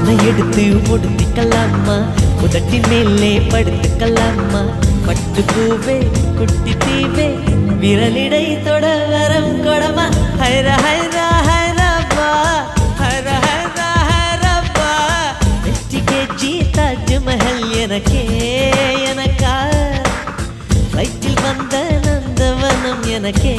உன்னை எடுத்து ஒடுத்திக்கலாமா, உதட்டின் மேலே படுத்துக்கலாமா. பட்டு பூவே குட்டி தீவே விரலிடை தொட வரம் கொடமா. ஹைர ஹைரா ஹைரப்பா, ஹைர ஹைரா ஹைரப்பா. வெற்றி கேஜி தாஜ்மஹல் எனக்கே எனக்கா. வயிற்றில் வந்த நந்தவனம் எனக்கே